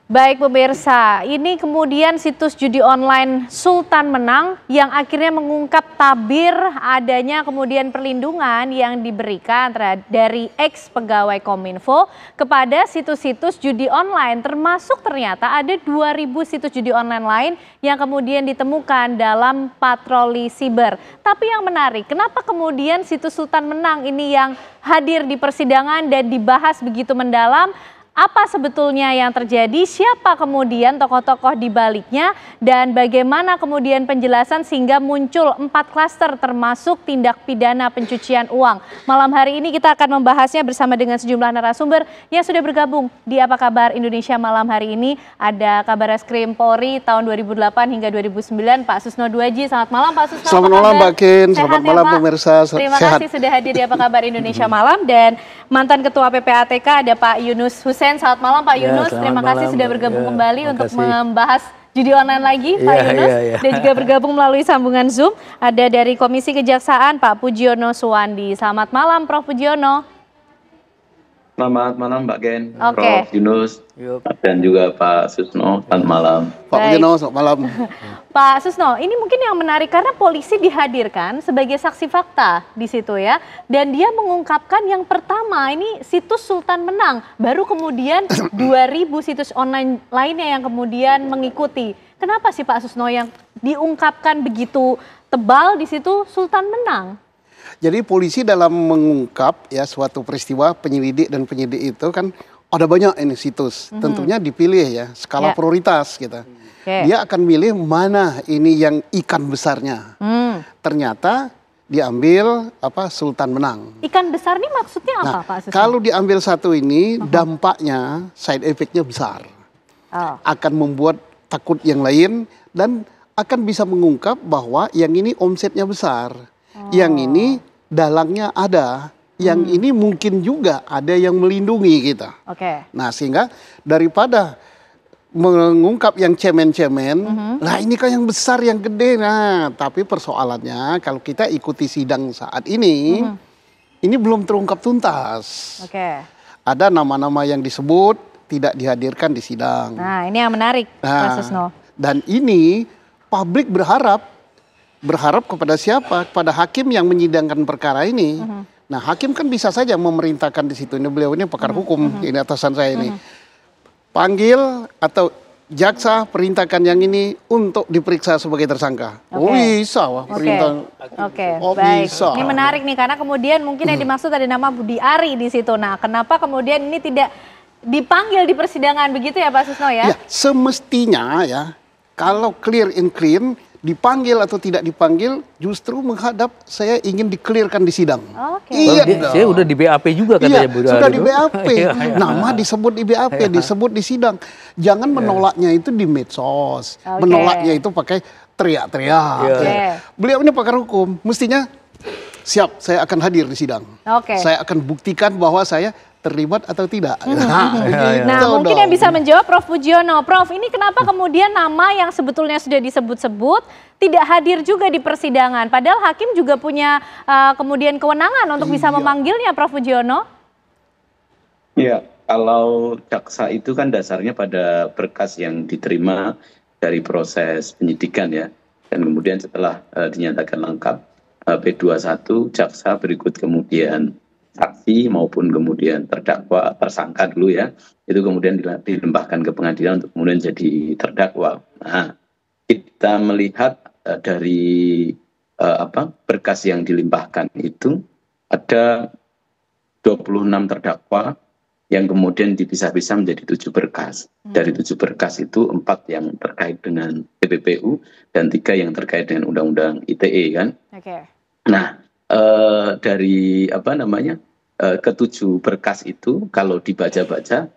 Baik pemirsa, ini kemudian situs judi online Sultan Menang yang akhirnya mengungkap tabir adanya kemudian perlindungan yang diberikan dari ex pegawai Kominfo kepada situs-situs judi online, termasuk ternyata ada 2.000 situs judi online lain yang kemudian ditemukan dalam patroli siber. Tapi yang menarik, kenapa kemudian situs Sultan Menang ini yang hadir di persidangan dan dibahas begitu mendalam? Apa sebetulnya yang terjadi, siapa kemudian tokoh-tokoh di baliknya, dan bagaimana kemudian penjelasan sehingga muncul 4 klaster termasuk tindak pidana pencucian uang. Malam hari ini kita akan membahasnya bersama dengan sejumlah narasumber yang sudah bergabung di Apa Kabar Indonesia malam hari ini. Ada Kabareskrim Polri tahun 2008 hingga 2009, Pak Susno Duaji. Selamat malam Pak Susno. Selamat malam Mbak Kin, selamat malam pemirsa. Terima kasih sudah hadir di Apa Kabar Indonesia malam. Dan mantan Ketua PPATK ada Pak Yunus Hussein. Selamat malam Pak Yunus, terima kasih sudah bergabung kembali untuk membahas judi online lagi Pak Yunus. Dan juga bergabung melalui sambungan Zoom ada dari Komisi Kejaksaan Pak Pujiono Suwandi. Selamat malam Prof Pujiono. Selamat malam Mbak Gen, Prof Yunus, dan juga Pak Susno. Selamat malam. Pak Pujiono, selamat malam. Pak Susno, ini mungkin yang menarik karena polisi dihadirkan sebagai saksi fakta di situ ya. Dan dia mengungkapkan yang pertama ini situs Sultan Menang. Baru kemudian 2.000 situs online lainnya yang kemudian mengikuti. Kenapa sih Pak Susno yang diungkapkan begitu tebal di situ Sultan Menang? Jadi polisi dalam mengungkap ya suatu peristiwa, penyelidik dan penyidik itu kan ada banyak ini situs. Tentunya dipilih ya skala prioritas gitu. Dia akan milih mana ini yang ikan besarnya. Ternyata diambil Sultan Menang. Ikan besar ini maksudnya apa Pak Susno? Kalau diambil satu ini dampaknya side effect-nya besar. Akan membuat takut yang lain dan akan bisa mengungkap bahwa yang ini omsetnya besar. Yang ini dalangnya ada, yang ini mungkin juga ada yang melindungi kita. Nah sehingga daripada mengungkap yang cemen-cemen, lah ini kan yang besar, yang gede. Nah tapi persoalannya kalau kita ikuti sidang saat ini belum terungkap tuntas. Ada nama-nama yang disebut tidak dihadirkan di sidang. Nah ini yang menarik Pak Susno. Dan ini publik berharap kepada siapa? Kepada hakim yang menyidangkan perkara ini. Nah, hakim kan bisa saja memerintahkan di situ. Ini beliau ini pakar hukum, ini atasan saya ini. Panggil atau jaksa perintahkan yang ini untuk diperiksa sebagai tersangka. Oh bisa wah perintah. Baik. Bisa. Ini menarik nih karena kemudian mungkin yang dimaksud ada nama Budi Ari di situ. Nah, kenapa kemudian ini tidak dipanggil di persidangan begitu ya Pak Susno ya? Ya, semestinya ya kalau clear and clean dipanggil atau tidak dipanggil justru menghadap saya ingin di-clearkan di sidang. Iya, saya udah di BAP juga katanya. Sudah di BAP. Nama disebut di BAP, disebut di sidang. Jangan menolaknya itu di medsos. Menolaknya itu pakai teriak-teriak. Beliau ini pakar hukum, mestinya siap, saya akan hadir di sidang. Saya akan buktikan bahwa saya terlibat atau tidak. Nah mungkin yang bisa menjawab Prof Pujiono. Prof, ini kenapa kemudian nama yang sebetulnya sudah disebut-sebut tidak hadir juga di persidangan? Padahal hakim juga punya kemudian kewenangan untuk bisa memanggilnya Prof Pujiono. Iya, kalau jaksa itu kan dasarnya pada berkas yang diterima dari proses penyidikan ya. Dan kemudian setelah dinyatakan lengkap P21, jaksa berikut kemudian saksi maupun kemudian terdakwa, tersangka dulu ya, itu kemudian dilimpahkan ke pengadilan untuk kemudian jadi terdakwa. Nah, kita melihat dari berkas yang dilimpahkan itu ada 26 terdakwa yang kemudian dipisah-pisah menjadi 7 berkas. Dari 7 berkas itu 4 yang terkait dengan TPPU dan 3 yang terkait dengan Undang-Undang ITE kan. Nah, dari ke-7 berkas itu kalau dibaca-baca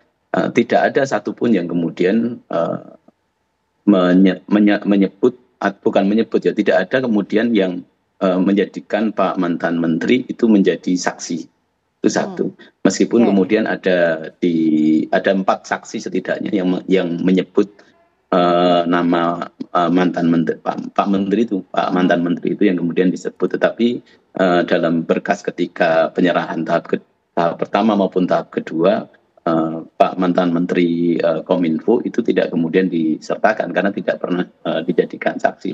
tidak ada satupun yang kemudian menyebut, bukan menyebut ya, tidak ada kemudian yang menjadikan Pak mantan menteri itu menjadi saksi. Itu satu. Meskipun kemudian ada 4 saksi setidaknya yang menyebut nama mantan menteri, Pak menteri itu, Pak mantan menteri itu yang kemudian disebut, tetapi dalam berkas ketika penyerahan tahap pertama maupun tahap kedua Pak mantan Menteri Kominfo itu tidak kemudian disertakan karena tidak pernah dijadikan saksi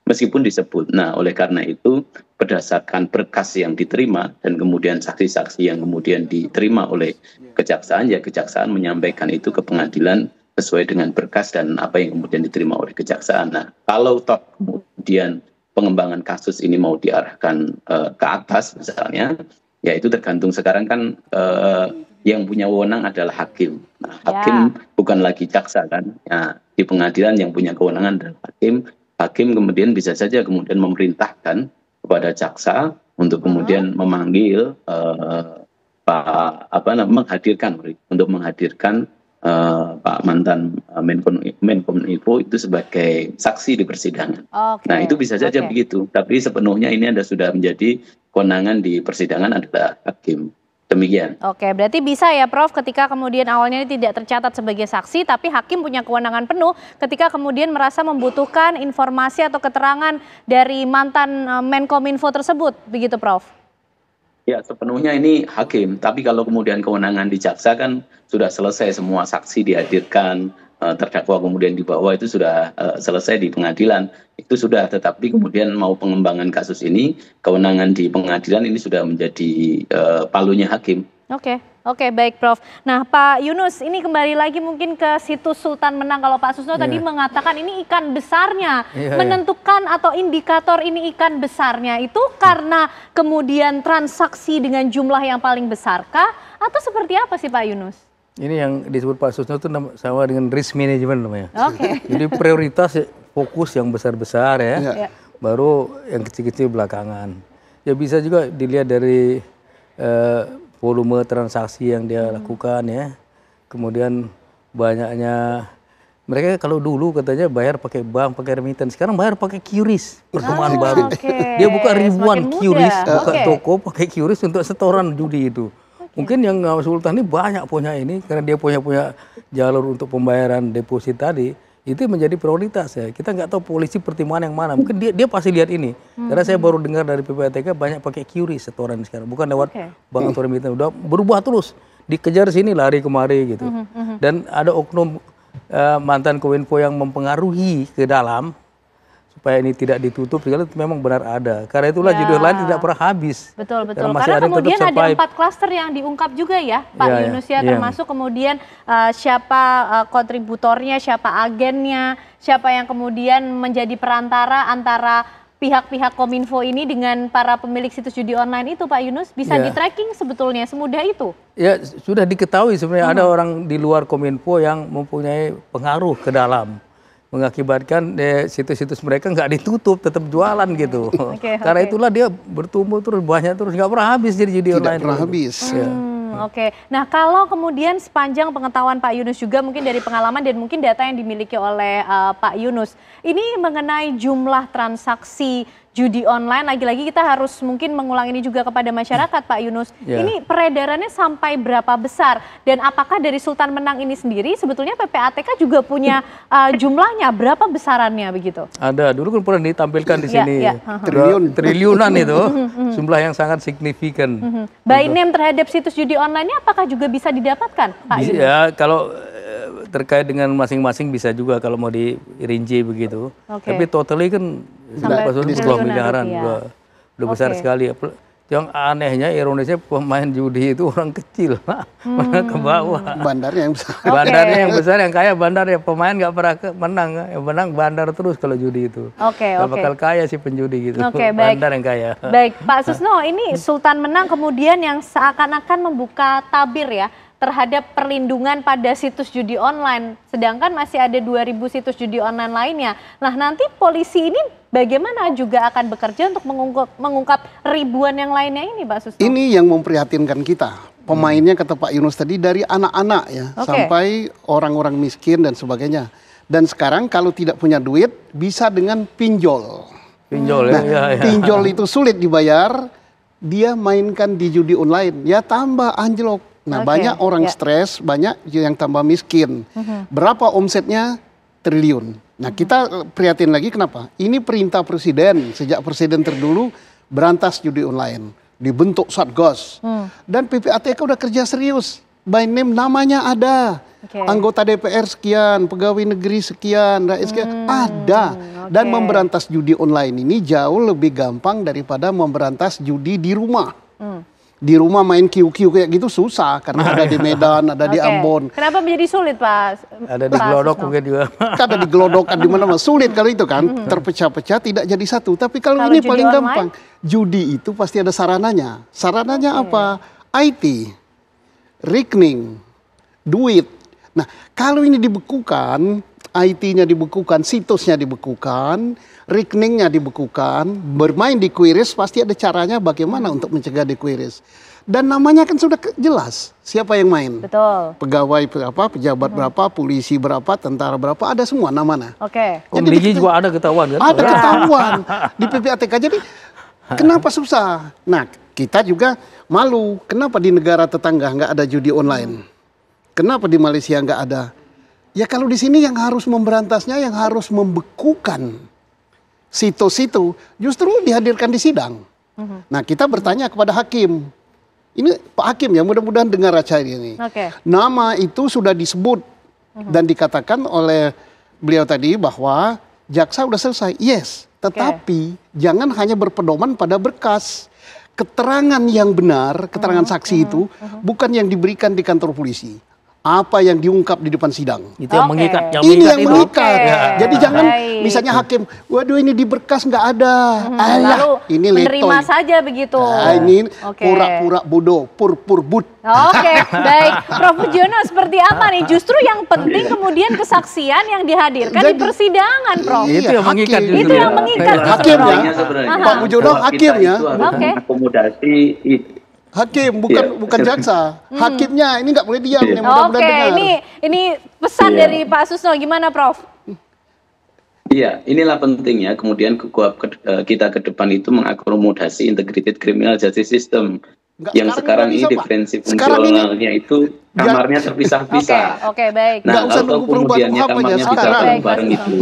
meskipun disebut. Nah, oleh karena itu berdasarkan berkas yang diterima dan kemudian saksi-saksi yang kemudian diterima oleh kejaksaan, ya kejaksaan menyampaikan itu ke pengadilan sesuai dengan berkas dan apa yang kemudian diterima oleh kejaksaan. Nah, kalau toh kemudian pengembangan kasus ini mau diarahkan ke atas misalnya, ya itu tergantung. Sekarang kan yang punya wewenang adalah hakim. Nah, hakim bukan lagi jaksa kan. Ya, di pengadilan yang punya kewenangan adalah hakim. Hakim kemudian bisa saja kemudian memerintahkan kepada jaksa untuk kemudian memanggil menghadirkan Pak mantan Menkominfo itu sebagai saksi di persidangan. Nah, itu bisa saja begitu. Tapi sepenuhnya ini sudah menjadi kewenangan di persidangan adalah hakim. Demikian. Oke, berarti bisa ya Prof, ketika kemudian awalnya ini tidak tercatat sebagai saksi, tapi hakim punya kewenangan penuh ketika kemudian merasa membutuhkan informasi atau keterangan dari mantan Menkominfo tersebut, begitu Prof? Ya, sepenuhnya ini hakim. Tapi kalau kemudian kewenangan di jaksa kan sudah selesai, semua saksi dihadirkan, terdakwa kemudian dibawa, itu sudah selesai di pengadilan. Itu sudah, tetapi kemudian mau pengembangan kasus ini, kewenangan di pengadilan ini sudah menjadi palunya hakim. Oke, baik Prof. Nah Pak Yunus, ini kembali lagi mungkin ke situs Sultan Menang. Kalau Pak Susno tadi mengatakan ini ikan besarnya, menentukan atau indikator ini ikan besarnya itu karena kemudian transaksi dengan jumlah yang paling besarkah? Atau seperti apa sih Pak Yunus? Ini yang disebut Pak Susno itu sama dengan risk management namanya. Jadi prioritas fokus yang besar-besar ya, baru yang kecil-kecil belakangan. Ya bisa juga dilihat dari volume transaksi yang dia lakukan ya. Kemudian banyaknya, mereka kalau dulu katanya bayar pakai bank, pakai remittance, sekarang bayar pakai QRIS, perkembangan baru. Dia buka ribuan QRIS, buka toko pakai QRIS untuk setoran judi itu. Mungkin yang Sultan ini banyak punya ini, karena dia punya jalur untuk pembayaran deposit tadi. Itu menjadi prioritas ya. Kita nggak tahu polisi pertimbangan yang mana. Mungkin dia pasti lihat ini. Karena saya baru dengar dari PPATK banyak pakai QRIS setoran sekarang. Bukan lewat bank atau remittance. Udah berubah terus. Dikejar sini, lari kemari gitu. Dan ada oknum mantan Kominfo yang mempengaruhi ke dalam supaya ini tidak ditutup, segala itu memang benar ada. Karena itulah judi online tidak pernah habis. Betul. Karena kemudian ada 4 klaster yang diungkap juga ya Pak Yunus ya, termasuk kemudian siapa kontributornya, siapa agennya, siapa yang kemudian menjadi perantara antara pihak-pihak Kominfo ini dengan para pemilik situs judi online itu Pak Yunus. Bisa di-tracking sebetulnya, semudah itu? Ya sudah diketahui sebenarnya ada orang di luar Kominfo yang mempunyai pengaruh ke dalam, mengakibatkan situs-situs mereka nggak ditutup, tetap jualan gitu. Karena itulah dia bertumbuh terus, banyak terus, nggak pernah habis jadi judi online. Tidak pernah habis. Nah kalau kemudian sepanjang pengetahuan Pak Yunus juga mungkin dari pengalaman dan mungkin data yang dimiliki oleh Pak Yunus, ini mengenai jumlah transaksi judi online, lagi-lagi kita harus mungkin mengulang ini juga kepada masyarakat Pak Yunus. Ini peredarannya sampai berapa besar? Dan apakah dari Sultan Menang ini sendiri sebetulnya PPATK juga punya jumlahnya, berapa besarannya begitu? Ada, dulu kan pernah ditampilkan di sini. Triliunan itu, jumlah yang sangat signifikan. By name terhadap situs judi online-nya apakah juga bisa didapatkan Pak Yunus? Ya, kalau terkait dengan masing-masing bisa juga kalau mau dirinci begitu. Tapi totally kan sampai 10 miliaran udah besar sekali. Yang anehnya, ironisnya pemain judi itu orang kecil, mana ke bawah. Bandarnya yang besar. Bandarnya yang besar, yang kaya bandar ya, pemain nggak pernah menang, yang menang bandar terus kalau judi itu. Gak bakal kaya sih penjudi gitu. Bandar yang kaya. Baik, Pak Susno, ini Sultan Menang kemudian yang seakan-akan membuka tabir ya terhadap perlindungan pada situs judi online, sedangkan masih ada 2.000 situs judi online lainnya. Nah nanti polisi ini bagaimana juga akan bekerja untuk mengungkap ribuan yang lainnya ini Pak Susno? Ini yang memprihatinkan kita. Pemainnya kata Pak Yunus tadi dari anak-anak ya, sampai orang-orang miskin dan sebagainya. Dan sekarang kalau tidak punya duit bisa dengan pinjol. Pinjol pinjol itu sulit dibayar, dia mainkan di judi online, ya tambah anjlok. Nah banyak orang stres, banyak yang tambah miskin. Berapa omsetnya? Triliun. Nah kita prihatin lagi kenapa? Ini perintah presiden, sejak presiden terdulu berantas judi online. Dibentuk Satgas. Dan PPATK udah kerja serius. by name namanya ada. Anggota DPR sekian, pegawai negeri sekian, rakyat sekian, ada. Dan memberantas judi online ini jauh lebih gampang daripada memberantas judi di rumah. Di rumah main QQ kayak gitu susah karena ada di Medan, ada di Ambon. Kenapa menjadi sulit, Pak? Ada di Glodok mungkin juga. Ada di Glodok, di mana-mana sulit kalau itu kan, terpecah-pecah tidak jadi satu. Tapi kalau ini paling gampang, judi itu pasti ada sarananya. Sarananya apa? IT, rekening, duit. Nah, kalau ini dibekukan, IT-nya dibekukan, situsnya dibekukan, rekeningnya dibekukan, bermain di QRIS, pasti ada caranya bagaimana untuk mencegah di QRIS. Dan namanya kan sudah jelas, siapa yang main. Betul. Pegawai berapa, pejabat berapa, polisi berapa, tentara berapa, ada semua namanya. Jadi juga ada ketahuan kan? Ada ketahuan di PPATK. Jadi kenapa susah? Nah, kita juga malu, kenapa di negara tetangga nggak ada judi online? Kenapa di Malaysia nggak ada? Ya kalau di sini yang harus memberantasnya, yang harus membekukan situs itu, justru dihadirkan di sidang. Nah, kita bertanya kepada hakim. Ini Pak Hakim ya, mudah-mudahan dengar acara ini. Nama itu sudah disebut dan dikatakan oleh beliau tadi bahwa jaksa sudah selesai. Yes, tetapi jangan hanya berpedoman pada berkas. Keterangan yang benar, keterangan saksi itu bukan yang diberikan di kantor polisi. Apa yang diungkap di depan sidang. Itu yang mengikat. Ini yang mengikat. Jadi jangan misalnya hakim, waduh ini di berkas nggak ada. Lalu ini menerima saja begitu. Ini pura-pura bodoh, pur-pur-but. Baik. Prof. Pujiono, seperti apa nih? Justru yang penting kemudian kesaksian yang dihadirkan di persidangan, Prof. Itu yang mengikat. Itu yang mengikat. Hakim ya. Pak Pujiono hakim ya. Akomodasi Hakim, bukan jaksa. Hakimnya ini nggak boleh diam. Ini pesan dari Pak Susno, gimana Prof? Iya, inilah pentingnya kemudian kita ke depan itu mengakomodasi integrated criminal justice system. Yang sekarang ini diferensi fungsionalnya itu kamarnya terpisah-pisah. Baik. Nah, kalau kemudiannya kamarnya bisa bareng-bareng itu,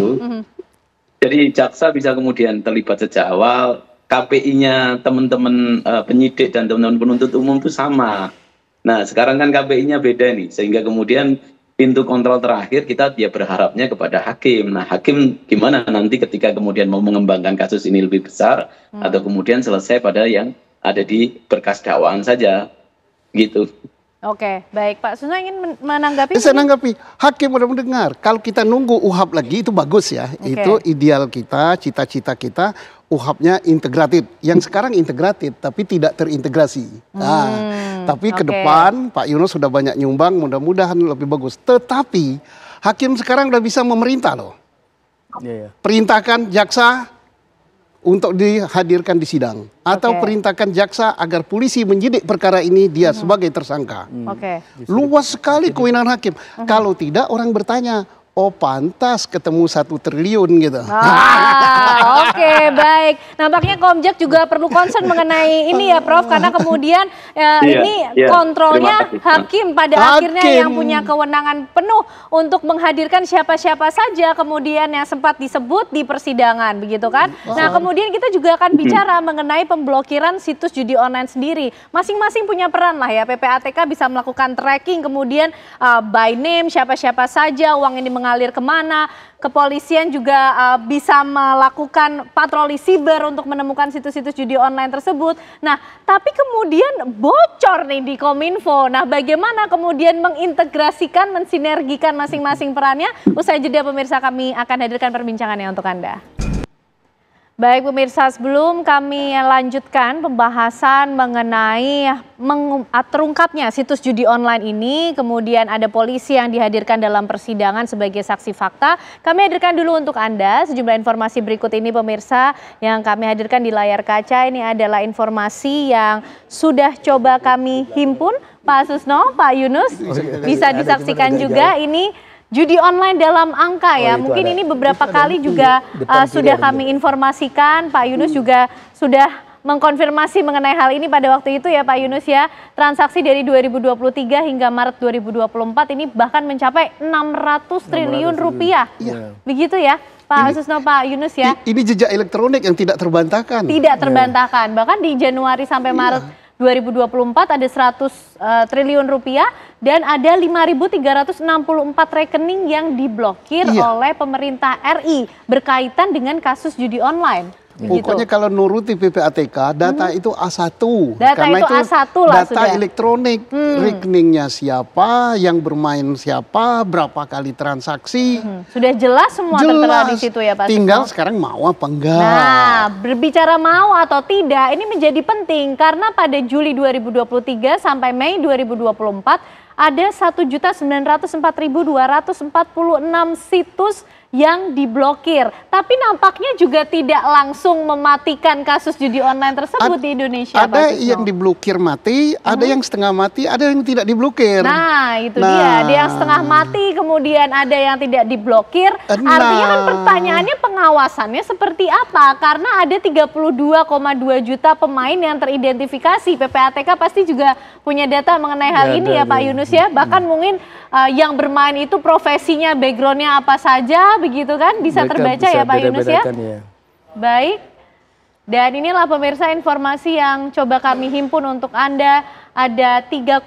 jadi jaksa bisa kemudian terlibat sejak awal. KPI-nya teman-teman penyidik dan teman-teman penuntut umum itu sama. Nah, sekarang kan KPI-nya beda nih, sehingga kemudian pintu kontrol terakhir kita berharapnya kepada hakim. Nah, hakim gimana nanti ketika kemudian mau mengembangkan kasus ini lebih besar atau kemudian selesai pada yang ada di berkas dakwaan saja, gitu. Baik. Pak Susno ingin menanggapi? Saya menanggapi. Hakim mudah mendengar. Kalau kita nunggu UHAP lagi itu bagus ya. Itu ideal kita, cita-cita kita. UHAP-nya integratif. Yang sekarang integratif tapi tidak terintegrasi. Tapi ke depan Pak Yunus sudah banyak nyumbang, mudah-mudahan lebih bagus. Tetapi hakim sekarang udah bisa memerintah loh. Perintahkan jaksa untuk dihadirkan di sidang. Atau perintahkan jaksa agar polisi menyidik perkara ini dia sebagai tersangka. Luas sekali kewenangan hakim. Kalau tidak orang bertanya, oh pantas ketemu 1 triliun gitu. Baik. Nampaknya Komjak juga perlu concern mengenai ini ya Prof. Karena kemudian ini kontrolnya hakim pada akhirnya yang punya kewenangan penuh untuk menghadirkan siapa-siapa saja kemudian yang sempat disebut di persidangan, begitu kan? Nah kemudian kita juga akan bicara mengenai pemblokiran situs judi online sendiri. Masing-masing punya peran lah ya. PPATK bisa melakukan tracking kemudian by name siapa-siapa saja, uang ini mengalir kemana. Kepolisian juga bisa melakukan patroli siber untuk menemukan situs-situs judi online tersebut. Nah, tapi kemudian bocor nih di Kominfo. Nah, bagaimana kemudian mengintegrasikan, mensinergikan masing-masing perannya? Usai jeda pemirsa, kami akan hadirkan perbincangannya untuk Anda. Baik pemirsa, sebelum kami lanjutkan pembahasan mengenai terungkapnya situs judi online ini, kemudian ada polisi yang dihadirkan dalam persidangan sebagai saksi fakta. Kami hadirkan dulu untuk Anda sejumlah informasi berikut ini pemirsa yang kami hadirkan di layar kaca. Ini adalah informasi yang sudah coba kami himpun. Pak Susno, Pak Yunus, bisa disaksikan juga ini. Judi online dalam angka ya, mungkin ini beberapa kali juga sudah kami informasikan, Pak Yunus juga sudah mengkonfirmasi mengenai hal ini pada waktu itu ya Pak Yunus ya. Transaksi dari 2023 hingga Maret 2024 ini bahkan mencapai 600 triliun rupiah. Begitu ya Pak Susno, Pak Yunus ya. Ini jejak elektronik yang tidak terbantahkan. Tidak terbantahkan, bahkan di Januari sampai Maret 2024 ada 100 triliun rupiah dan ada 5.364 rekening yang diblokir oleh pemerintah RI berkaitan dengan kasus judi online. Pokoknya kalau nuruti PPATK, data itu A1. Data karena itu A1 lah data sudah. elektronik, rekeningnya siapa, yang bermain siapa, berapa kali transaksi. Sudah jelas semua tertera di situ ya Pak Susno. Tinggal sekarang mau apa enggak. Nah, berbicara mau atau tidak, ini menjadi penting karena pada Juli 2023 sampai Mei 2024 ada 1.904.246 situs yang diblokir. Tapi nampaknya juga tidak langsung mematikan kasus judi online tersebut di Indonesia. Ada yang diblokir mati, ada yang setengah mati, ada yang tidak diblokir. Nah, itu dia. Ada yang setengah mati, kemudian ada yang tidak diblokir. Artinya kan pertanyaannya pengawasannya seperti apa? Karena ada 32,2 juta pemain yang teridentifikasi. PPATK pasti juga punya data mengenai hal ini ya Pak Yunus ya. Bahkan mungkin yang bermain itu profesinya, backgroundnya apa saja, begitu kan? Bisa terbaca ya Pak Yunus ya? Baik. Dan inilah pemirsa informasi yang coba kami himpun untuk Anda. Ada 3,2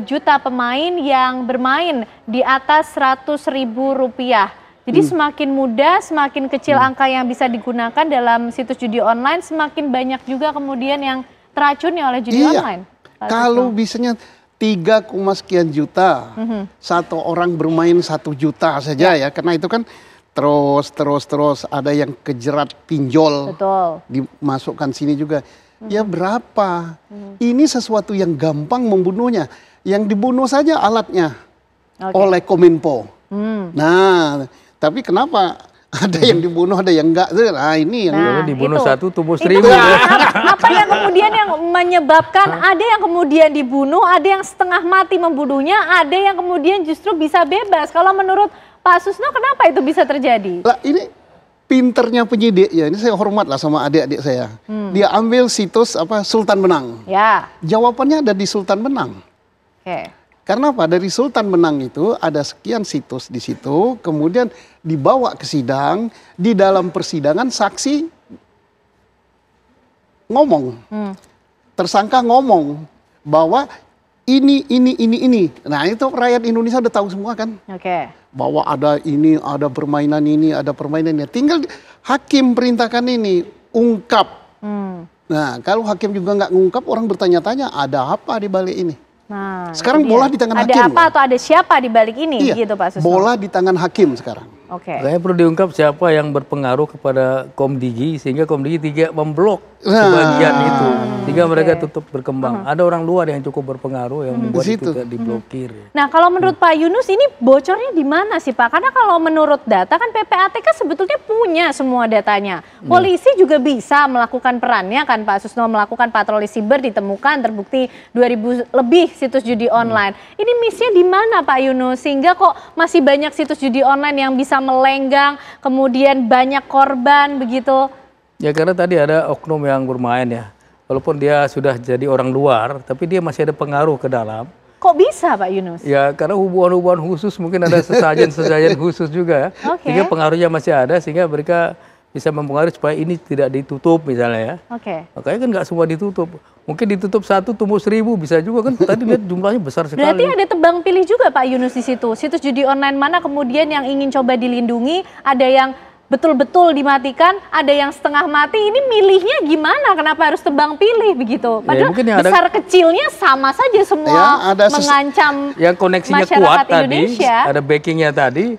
juta pemain yang bermain di atas Rp100.000. Jadi semakin muda, semakin kecil angka yang bisa digunakan dalam situs judi online, semakin banyak juga kemudian yang teracuni oleh judi online. Kalau bisanya 3, sekian juta, satu orang bermain 1 juta saja ya, karena itu kan terus ada yang kejerat pinjol, dimasukkan sini juga. Ya berapa? Ini sesuatu yang gampang membunuhnya, yang dibunuh saja alatnya oleh Kominfo. Nah, tapi kenapa? Ada yang dibunuh, ada yang enggak. Nah ini yang dibunuh itu. 1 tumbuh 1.000. Apa yang kemudian yang menyebabkan ada yang kemudian dibunuh, ada yang setengah mati membunuhnya, ada yang kemudian justru bisa bebas. Kalau menurut Pak Susno kenapa itu bisa terjadi? Lah ini pinternya penyidik ya, ini saya hormat lah sama adik-adik saya. Dia ambil situs Sultan Benang. Ya. Jawabannya ada di Sultan Benang. Karena apa? Dari Sultan Benang itu ada sekian situs di situ, kemudian dibawa ke sidang, di dalam persidangan saksi ngomong, tersangka ngomong bahwa ini. Nah itu rakyat Indonesia udah tahu semua kan? Bahwa ada ini, ada permainan ini, ada permainannya. Tinggal hakim perintahkan ini, ungkap. Nah kalau hakim juga nggak ngungkap, orang bertanya-tanya ada apa di balik ini? Nah, sekarang bola di tangan hakim. Ada apa atau ada siapa di balik ini gitu Pak Susno? Bola di tangan hakim sekarang. Makanya perlu diungkap siapa yang berpengaruh kepada Komdigi sehingga Komdigi tidak memblok sebagian itu sehingga mereka tutup berkembang. Ada orang luar yang cukup berpengaruh yang membuat itu tidak diblokir. Nah kalau menurut Pak Yunus ini bocornya di mana sih Pak? Karena kalau menurut data kan PPATK sebetulnya punya semua datanya. Polisi juga bisa melakukan perannya kan Pak Susno, melakukan patroli siber, ditemukan terbukti 2.000 lebih situs judi online. Ini missnya di mana Pak Yunus sehingga kok masih banyak situs judi online yang bisa melenggang, kemudian banyak korban begitu? Ya karena tadi ada oknum yang bermain ya. Walaupun dia sudah jadi orang luar, tapi dia masih ada pengaruh ke dalam. Kok bisa Pak Yunus? Ya karena hubungan-hubungan khusus, mungkin ada sesajen-sesajen khusus juga ya. Sehingga pengaruhnya masih ada, sehingga mereka bisa mempengaruhi supaya ini tidak ditutup misalnya ya. Makanya kan nggak semua ditutup. Mungkin ditutup 1 tumbuh 1.000 bisa juga kan. Tadi lihat jumlahnya besar sekali. Berarti ada tebang pilih juga Pak Yunus di situ. Situs judi online mana kemudian yang ingin coba dilindungi, ada yang betul-betul dimatikan, ada yang setengah mati. Ini milihnya gimana? Kenapa harus tebang pilih begitu? Padahal besar kecilnya sama saja semua mengancam yang koneksinya kuat tadi, ada backingnya tadi,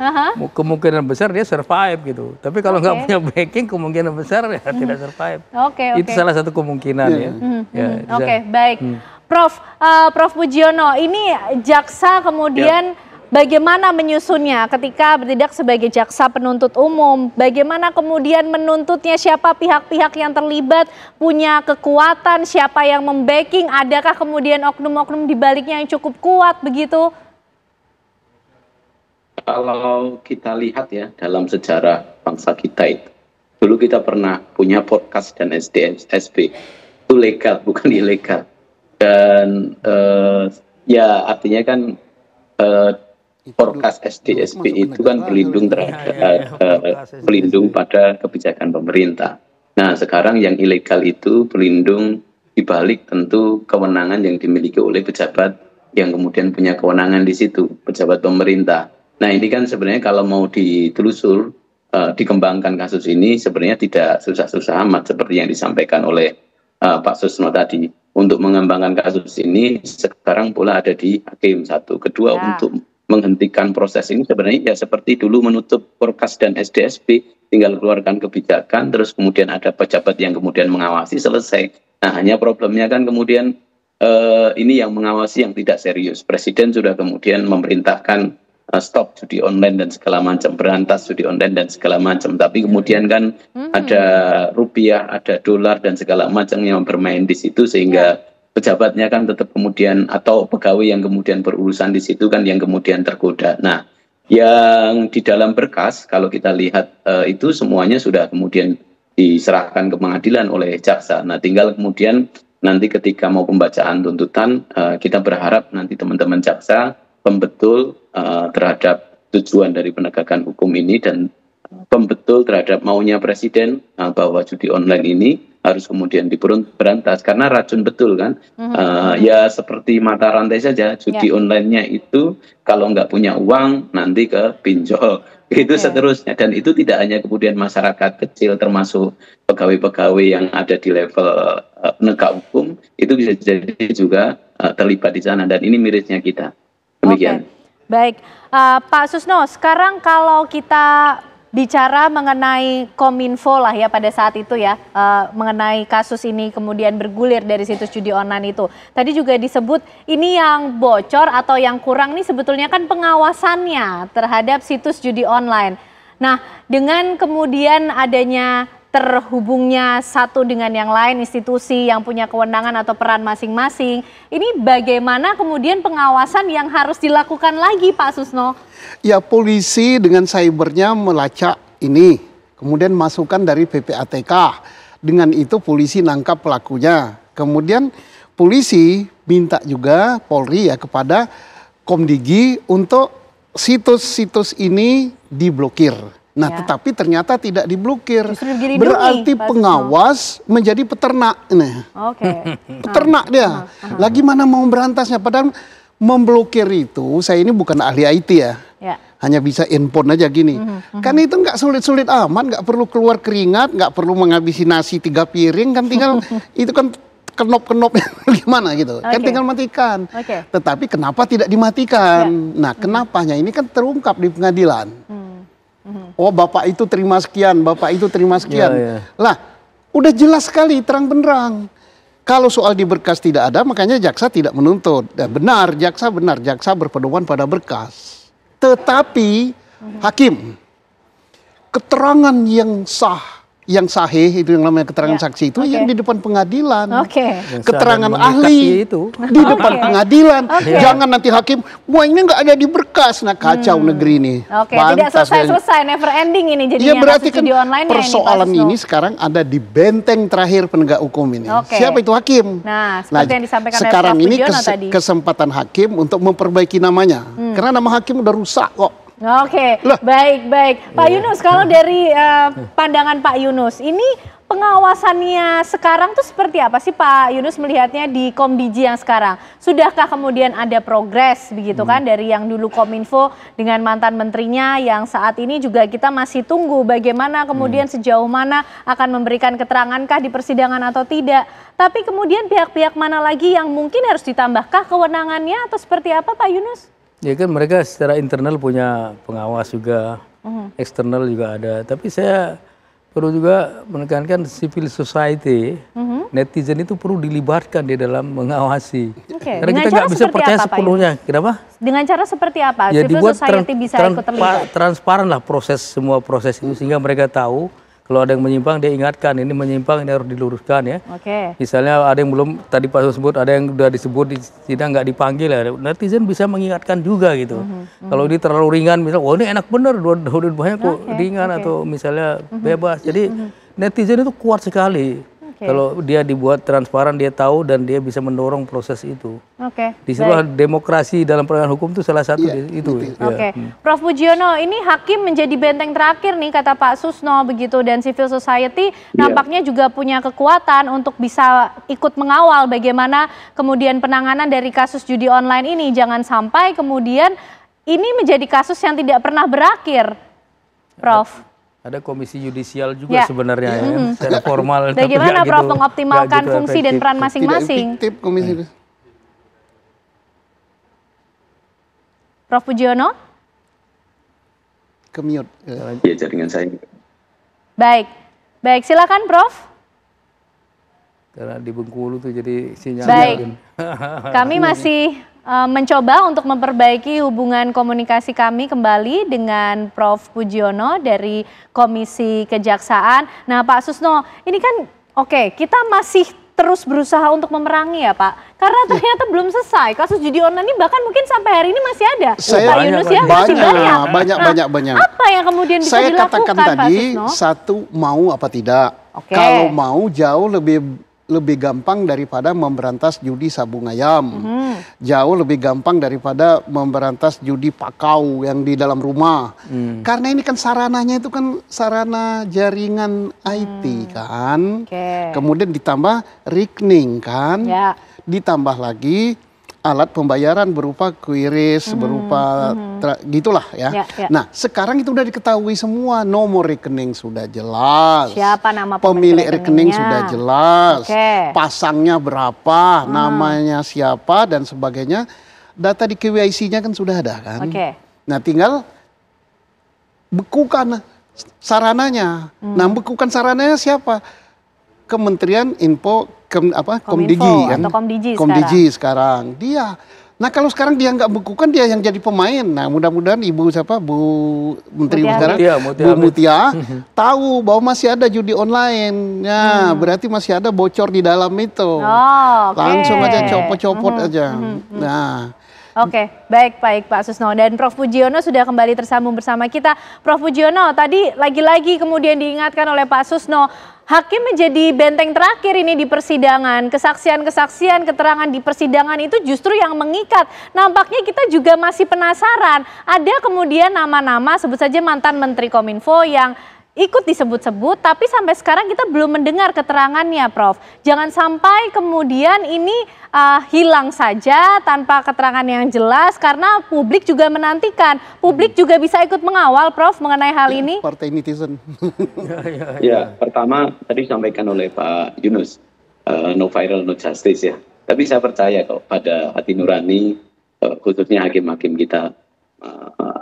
kemungkinan besar dia survive gitu. Tapi kalau nggak punya backing, kemungkinan besar ya tidak survive. Itu salah satu kemungkinan ya. Baik. Prof Pujiono, ini jaksa kemudian bagaimana menyusunnya ketika bertindak sebagai jaksa penuntut umum? Bagaimana kemudian menuntutnya? Siapa pihak-pihak yang terlibat, punya kekuatan, siapa yang membacking? Adakah kemudian oknum-oknum di baliknya yang cukup kuat begitu? Kalau kita lihat ya dalam sejarah bangsa kita itu, dulu kita pernah punya podcast dan SDSP. Itu legal, bukan ilegal. Dan ya artinya kan Forecast SDSP itu kan pelindung terhadap pelindung pada kebijakan pemerintah. Nah sekarang yang ilegal itu pelindung dibalik tentu kewenangan yang dimiliki oleh pejabat yang kemudian punya kewenangan di situ, pejabat pemerintah. Nah ini kan sebenarnya kalau mau ditelusur, dikembangkan kasus ini sebenarnya tidak susah-susah amat seperti yang disampaikan oleh Pak Susno tadi. Untuk mengembangkan kasus ini sekarang pula ada di hakim satu. Kedua untuk menghentikan proses ini sebenarnya ya seperti dulu menutup Perkas dan SDSB, tinggal keluarkan kebijakan, terus kemudian ada pejabat yang kemudian mengawasi, selesai. Nah hanya problemnya kan kemudian ini yang mengawasi yang tidak serius. Presiden sudah kemudian memerintahkan stop judi online dan segala macam, berantas judi online dan segala macam. Tapi kemudian kan ada rupiah, ada dolar dan segala macam yang bermain di situ sehingga pejabatnya kan tetap kemudian atau pegawai yang kemudian berurusan di situ kan yang kemudian tergoda. Nah, yang di dalam berkas kalau kita lihat itu semuanya sudah kemudian diserahkan ke pengadilan oleh jaksa. Nah, tinggal kemudian nanti ketika mau pembacaan tuntutan kita berharap nanti teman-teman jaksa pembetul terhadap tujuan dari penegakan hukum ini dan pembetul terhadap maunya presiden bahwa judi online ini harus kemudian diberantas karena racun betul kan. Ya seperti mata rantai saja, judi online-nya itu kalau nggak punya uang nanti ke pinjol itu seterusnya, dan itu tidak hanya kemudian masyarakat kecil termasuk pegawai-pegawai yang ada di level penegak hukum itu bisa jadi juga terlibat di sana, dan ini mirisnya kita. Demikian. Baik, Pak Susno, sekarang kalau kita bicara mengenai Kominfo lah ya pada saat itu ya, mengenai kasus ini kemudian bergulir dari situs judi online itu. Tadi juga disebut ini yang bocor atau yang kurang nih sebetulnya kan pengawasannya terhadap situs judi online. Nah, dengan kemudian adanya terhubungnya satu dengan yang lain, institusi yang punya kewenangan atau peran masing-masing, ini bagaimana kemudian pengawasan yang harus dilakukan lagi Pak Susno? Ya, polisi dengan cybernya melacak ini, kemudian masukan dari PPATK. Dengan itu polisi nangkap pelakunya. Kemudian polisi minta juga Polri ya kepada Komdigi untuk situs-situs ini diblokir. Nah, tetapi ternyata tidak diblokir. Berarti pengawas menjadi peternak ini. Peternak dia. Lagi mana mau berantasnya? Padahal memblokir itu, saya ini bukan ahli IT ya. Hanya bisa handphone aja gini. Kan itu nggak sulit-sulit amat, nggak perlu keluar keringat, nggak perlu menghabisi nasi 3 piring, kan tinggal itu kan kenop-kenop gimana gitu. Kan tinggal matikan. Tetapi kenapa tidak dimatikan? Nah, kenapanya ini kan terungkap di pengadilan. Oh, bapak itu terima sekian, bapak itu terima sekian. Lah, udah jelas sekali terang benderang. Kalau soal di berkas tidak ada, makanya jaksa tidak menuntut. Dan benar, jaksa berpedoman pada berkas. Tetapi hakim, keterangan yang sah, yang sahih itu yang namanya keterangan saksi itu yang di depan pengadilan. Keterangan ahli itu di depan pengadilan. Jangan nanti hakim, wah ini nggak ada di berkas. Nah, kacau negeri ini. Tidak selesai-selesai, never ending ini jadinya. Ya berarti kan persoalan ini sekarang ada di benteng terakhir penegak hukum ini. Siapa itu hakim? Nah, seperti yang disampaikan sekarang ini kesempatan hakim untuk memperbaiki namanya. Karena nama hakim udah rusak kok. Baik. Pak Yunus, kalau dari pandangan Pak Yunus, ini pengawasannya sekarang tuh seperti apa sih Pak Yunus melihatnya di Komdigi yang sekarang? Sudahkah kemudian ada progres begitu kan dari yang dulu Kominfo dengan mantan menterinya yang saat ini juga kita masih tunggu bagaimana kemudian sejauh mana akan memberikan keterangankah di persidangan atau tidak. Tapi kemudian pihak-pihak mana lagi yang mungkin harus ditambahkah kewenangannya atau seperti apa Pak Yunus? Ya kan mereka secara internal punya pengawas juga, eksternal juga ada. Tapi saya perlu juga menekankan civil society, netizen itu perlu dilibatkan di dalam mengawasi. Karena kita nggak bisa percaya sepenuhnya. Kenapa? Dengan cara seperti apa? Ya, civil society bisa ikut terlibat? Transparan lah semua proses itu sehingga mereka tahu. Kalau ada yang menyimpang dia ingatkan, ini menyimpang, ini harus diluruskan ya. Misalnya ada yang belum, tadi Pak sebut, ada yang sudah disebut di sidang nggak dipanggil ya. Netizen bisa mengingatkan juga gitu. Kalau ini terlalu ringan, misalnya, oh ini enak bener, udah banyak kok ringan atau misalnya bebas. Jadi netizen itu kuat sekali. Kalau dia dibuat transparan, dia tahu dan dia bisa mendorong proses itu. Di situ demokrasi dalam penegakan hukum itu salah satu itu. Prof. Pujiono, ini hakim menjadi benteng terakhir nih kata Pak Susno begitu, dan civil society nampaknya juga punya kekuatan untuk bisa ikut mengawal bagaimana kemudian penanganan dari kasus judi online ini. Jangan sampai kemudian ini menjadi kasus yang tidak pernah berakhir, Prof. Ada komisi yudisial juga sebenarnya ya, secara formal. Bagaimana Prof mengoptimalkan fungsi dan peran masing-masing? Prof. Pujiono? Kemute. Ya, jaringan saya. Baik, silakan Prof. Karena di Bengkulu tuh jadi sinyal. Baik, kami masih mencoba untuk memperbaiki hubungan komunikasi kami kembali dengan Prof. Pujiono dari Komisi Kejaksaan. Nah Pak Susno, ini kan kita masih terus berusaha untuk memerangi ya Pak, karena ternyata belum selesai kasus judi online ini, bahkan mungkin sampai hari ini masih ada. Pak Yunus ya, masih banyak. Apa yang kemudian bisa dilakukan Saya katakan tadi, satu, mau apa tidak. Kalau mau jauh lebih gampang daripada memberantas judi sabung ayam. Jauh lebih gampang daripada memberantas judi pakau yang di dalam rumah. Karena ini kan sarananya itu kan sarana jaringan IT kan. Kemudian ditambah rekening kan. Ditambah lagi alat pembayaran berupa QRIS, berupa gitulah ya. Nah, sekarang itu udah diketahui semua, nomor rekening sudah jelas. Siapa nama pemilik rekening sudah jelas. Pasangnya berapa, namanya siapa dan sebagainya. Data di KYC-nya kan sudah ada kan. Nah, tinggal bekukan sarananya. Nah, bekukan sarananya siapa? Kementerian Komdigi kan? Komdigi sekarang. Dia. Nah kalau sekarang dia nggak bekukan, dia yang jadi pemain. Nah mudah-mudahan Bu Menteri sekarang, Bu Mutia tahu bahwa masih ada judi online. Ya berarti masih ada bocor di dalam itu. Langsung aja copot-copot aja. Nah. Baik Pak Susno, dan Prof. Pujiono sudah kembali tersambung bersama kita. Prof. Pujiono, tadi lagi-lagi kemudian diingatkan oleh Pak Susno, hakim menjadi benteng terakhir ini di persidangan. Kesaksian-kesaksian, keterangan di persidangan itu justru yang mengikat. Nampaknya kita juga masih penasaran. Ada kemudian nama-nama, sebut saja mantan Menteri Kominfo yang ikut disebut-sebut, tapi sampai sekarang kita belum mendengar keterangannya, Prof. Jangan sampai kemudian ini hilang saja tanpa keterangan yang jelas, karena publik juga menantikan. Publik juga bisa ikut mengawal, Prof, mengenai hal ini. Partai netizen. Ya, pertama tadi disampaikan oleh Pak Yunus, no viral, no justice ya. Tapi saya percaya kok pada hati nurani, khususnya hakim-hakim kita,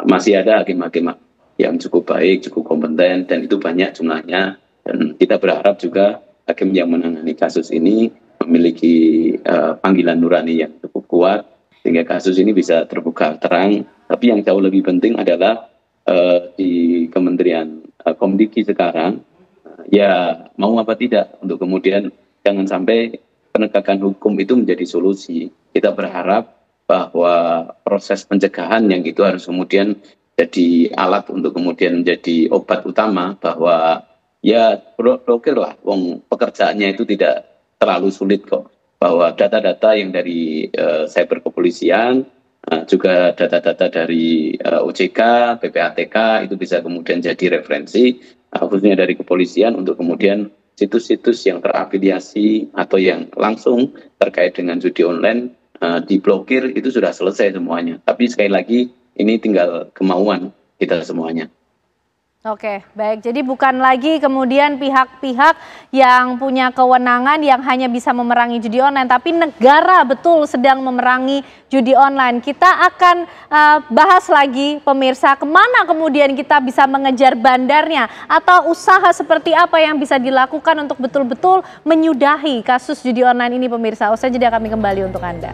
masih ada hakim-hakim yang cukup baik, cukup kompeten, dan itu banyak jumlahnya. Dan kita berharap juga hakim yang menangani kasus ini memiliki panggilan nurani yang cukup kuat, sehingga kasus ini bisa terbuka terang. Tapi yang jauh lebih penting adalah di Kementerian Komdigi sekarang, ya mau apa tidak, untuk kemudian jangan sampai penegakan hukum itu menjadi solusi. Kita berharap bahwa proses pencegahan yang itu harus kemudian jadi alat untuk kemudian menjadi obat utama, bahwa ya blokir lah, pekerjaannya itu tidak terlalu sulit kok, bahwa data-data yang dari cyber kepolisian, juga data-data dari OJK, PPATK itu bisa kemudian jadi referensi, khususnya dari kepolisian, untuk kemudian situs-situs yang terafiliasi atau yang langsung terkait dengan judi online diblokir. Itu sudah selesai semuanya. Tapi sekali lagi, ini tinggal kemauan kita semuanya. Oke, baik. Jadi bukan lagi kemudian pihak-pihak yang punya kewenangan yang hanya bisa memerangi judi online, tapi negara betul sedang memerangi judi online. Kita akan bahas lagi, pemirsa, kemana kemudian kita bisa mengejar bandarnya, atau usaha seperti apa yang bisa dilakukan untuk betul-betul menyudahi kasus judi online ini, pemirsa. Usai jeda kami kembali untuk Anda.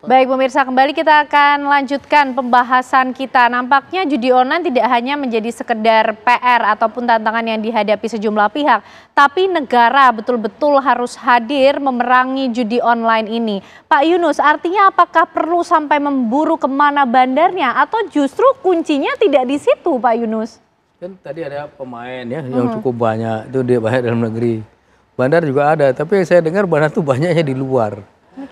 Baik pemirsa, kembali kita akan lanjutkan pembahasan kita. Nampaknya judi online tidak hanya menjadi sekedar PR ataupun tantangan yang dihadapi sejumlah pihak, tapi negara betul-betul harus hadir memerangi judi online ini. Pak Yunus, artinya apakah perlu sampai memburu kemana bandarnya atau justru kuncinya tidak di situ, Pak Yunus? Kan tadi ada pemain ya yang cukup banyak, itu dia banyak dalam negeri. Bandar juga ada, tapi yang saya dengar bandar itu banyaknya di luar.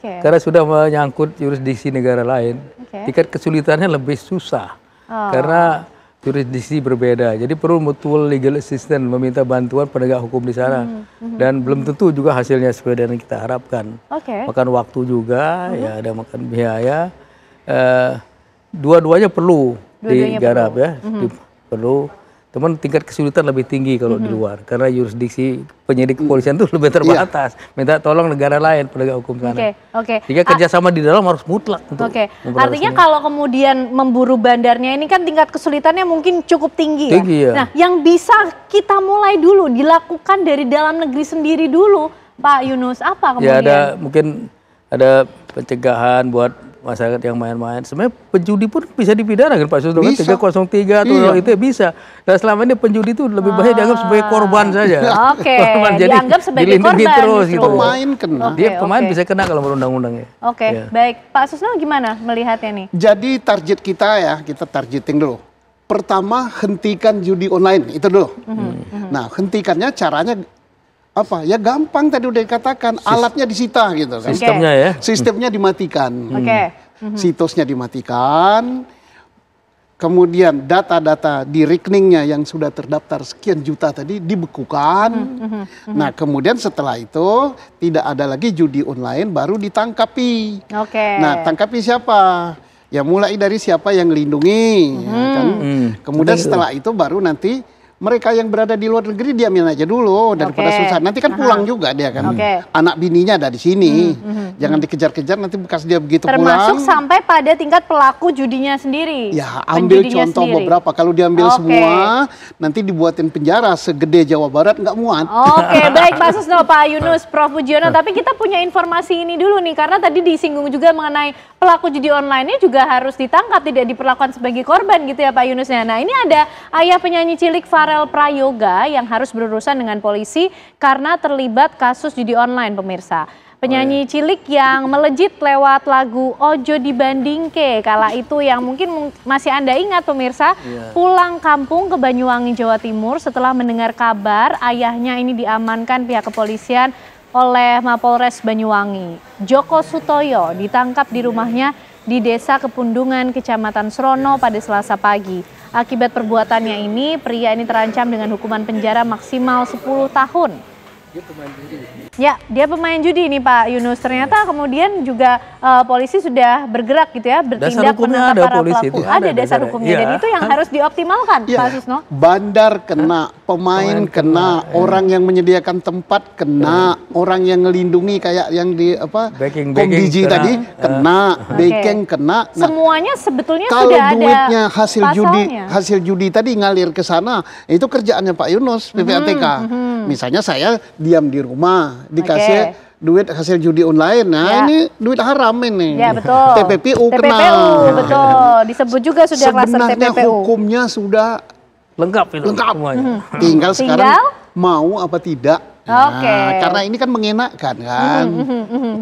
Karena sudah menyangkut jurisdiksi negara lain, tingkat kesulitannya lebih susah. Karena jurisdiksi berbeda, jadi perlu mutual legal assistance, meminta bantuan penegak hukum di sana. Dan belum tentu juga hasilnya sesuai dengan yang kita harapkan. Makan waktu juga, ya ada makan biaya. Dua-duanya perlu digarap ya, perlu. Teman tingkat kesulitan lebih tinggi kalau di luar, karena jurisdiksi penyidik kepolisian itu lebih terbatas. Minta tolong negara lain penegak hukum sana. Jika kerjasama di dalam harus mutlak untuk Artinya kalau kemudian memburu bandarnya ini kan tingkat kesulitannya mungkin cukup tinggi ya? Ya. Nah, yang bisa kita mulai dulu, dilakukan dari dalam negeri sendiri dulu, Pak Yunus, apa kemudian? Ya mungkin ada pencegahan buat masyarakat yang main-main. Sebenarnya penjudi pun bisa dipidana kan Pak Susno, kan 303 atau itu bisa. Dan selama ini penjudi itu lebih banyak dianggap sebagai korban saja. Jadi dianggap sebagai korban terus gitu. Pemain kena. Dia pemain bisa kena kalau berundang-undang ya. Baik. Pak Susno gimana melihatnya nih? Jadi target kita ya, kita targeting dulu. Pertama, hentikan judi online, itu dulu. Nah, hentikannya caranya apa? Ya gampang, tadi udah dikatakan, alatnya disita gitu kan. Sistemnya ya. Sistemnya dimatikan. Situsnya dimatikan. Kemudian data-data di rekeningnya yang sudah terdaftar sekian juta tadi dibekukan. Nah, kemudian setelah itu tidak ada lagi judi online, baru ditangkapi. Nah, tangkapi siapa? Ya mulai dari siapa yang melindungi, ya kan? Kemudian setelah itu baru nanti mereka yang berada di luar negeri diamin aja dulu daripada susah. Nanti kan pulang juga dia kan. Anak bininya ada di sini. Jangan dikejar-kejar, nanti bekas dia begitu pulang. Termasuk sampai pada tingkat pelaku judinya sendiri. Ya, ambil contoh beberapa. Kalau diambil semua, nanti dibuatin penjara segede Jawa Barat nggak muat. Baik Pak Susno, Pak Yunus, Prof Pujiono. Tapi kita punya informasi ini dulu nih, karena tadi disinggung juga mengenai pelaku judi online ini juga harus ditangkap, tidak diperlakukan sebagai korban gitu ya Pak Yunus. Nah, ini ada ayah penyanyi cilik Farel Prayoga yang harus berurusan dengan polisi karena terlibat kasus judi online, pemirsa. Penyanyi cilik yang melejit lewat lagu Ojo Dibandingke kala itu yang mungkin masih Anda ingat pemirsa, pulang kampung ke Banyuwangi, Jawa Timur setelah mendengar kabar ayahnya ini diamankan pihak kepolisian oleh Mapolres Banyuwangi. Joko Sutoyo ditangkap di rumahnya di Desa Kepundungan, Kecamatan Srono pada Selasa pagi. Akibat perbuatannya ini, pria ini terancam dengan hukuman penjara maksimal 10 tahun. Dia pemain judi. Ya, dia pemain judi ini Pak Yunus. Ternyata kemudian juga polisi sudah bergerak gitu ya, bertindak menangkap para pelaku. Ada dasar hukumnya, dan itu yang harus dioptimalkan Pak Susno. Bandar kena, pemain kena, orang yang menyediakan tempat kena, orang yang ngelindungi kayak yang di apa Komdiji tadi kena, backing kena. Nah, semuanya sebetulnya kalau sudah duitnya ada hasil judi tadi ngalir ke sana, itu kerjaannya Pak Yunus, PPATK. Misalnya saya diam di rumah, dikasih duit hasil judi online. Nah, ini duit haram ini. Ya, betul. TPPU kena. Betul. Disebut juga sudah klaster TPPU. Sebenarnya hukumnya sudah lengkap itu. Semuanya. Tinggal sekarang mau apa tidak. Nah, karena ini kan mengenakan kan.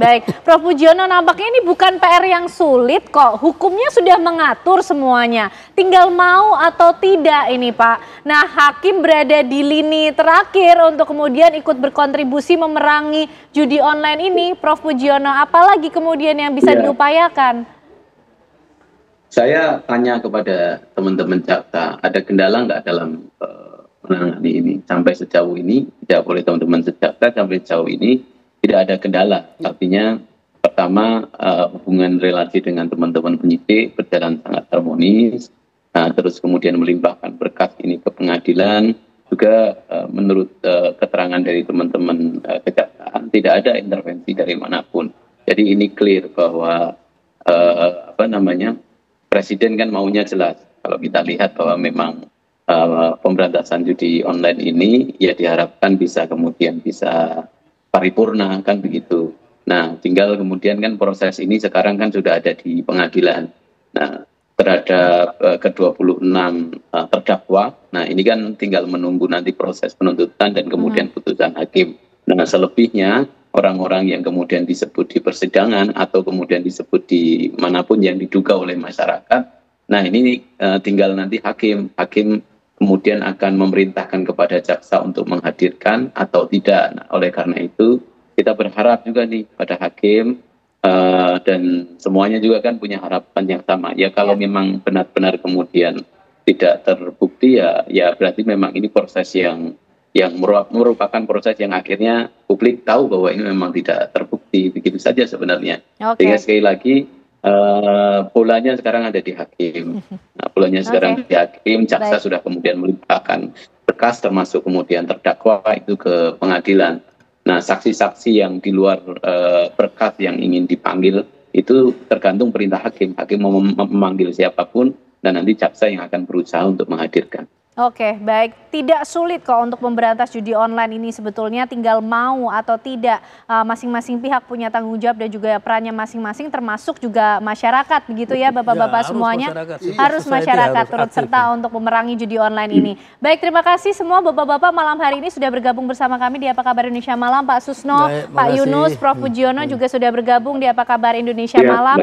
Baik, Prof Pujiono, nampaknya ini bukan PR yang sulit kok. Hukumnya sudah mengatur semuanya. Tinggal mau atau tidak ini Pak. Nah, hakim berada di lini terakhir untuk kemudian ikut berkontribusi memerangi judi online ini. Prof Pujiono, apalagi kemudian yang bisa diupayakan? Saya tanya kepada teman-teman jaksa, ada kendala nggak dalam menangani ini? Sampai sejauh ini, tidak boleh teman-teman jaksa, sampai sejauh ini tidak ada kendala. Artinya pertama hubungan relasi dengan teman-teman penyidik berjalan sangat harmonis. Nah, terus kemudian melimpahkan berkas ini ke pengadilan. Juga menurut keterangan dari teman-teman kejaksaan tidak ada intervensi dari manapun. Jadi ini clear bahwa Presiden kan maunya jelas. Kalau kita lihat bahwa memang pemberantasan judi online ini ya diharapkan bisa kemudian bisa paripurna kan begitu. Nah, tinggal kemudian kan proses ini sekarang kan sudah ada di pengadilan. Nah, terhadap ke-26 terdakwa, nah ini kan tinggal menunggu nanti proses penuntutan dan kemudian putusan hakim. Nah, selebihnya orang-orang yang kemudian disebut di persidangan atau kemudian disebut di manapun yang diduga oleh masyarakat, nah ini tinggal nanti hakim kemudian akan memerintahkan kepada jaksa untuk menghadirkan atau tidak. Nah, oleh karena itu kita berharap juga nih pada hakim dan semuanya juga kan punya harapan yang sama. Ya kalau memang benar-benar kemudian tidak terbukti ya berarti memang ini proses yang merupakan proses yang akhirnya publik tahu bahwa ini memang tidak terbukti, begitu saja sebenarnya. Sehingga sekali lagi polanya sekarang ada di hakim. Nah, polanya sekarang di hakim, jaksa sudah kemudian melimpahkan berkas termasuk kemudian terdakwa itu ke pengadilan. Nah, saksi-saksi yang di luar berkas yang ingin dipanggil itu tergantung perintah hakim. Hakim mau memanggil siapapun dan nanti jaksa yang akan berusaha untuk menghadirkan. Oke, baik. Tidak sulit kok untuk memberantas judi online ini sebetulnya, tinggal mau atau tidak. Masing-masing pihak punya tanggung jawab dan juga perannya masing-masing, termasuk juga masyarakat, begitu ya Bapak-Bapak semuanya. Harus masyarakat turut serta untuk memerangi judi online ini. Baik, terima kasih semua Bapak-Bapak malam hari ini sudah bergabung bersama kami di Apa Kabar Indonesia Malam. Pak Susno, Pak Yunus, Prof. Pujiono juga sudah bergabung di Apa Kabar Indonesia Malam.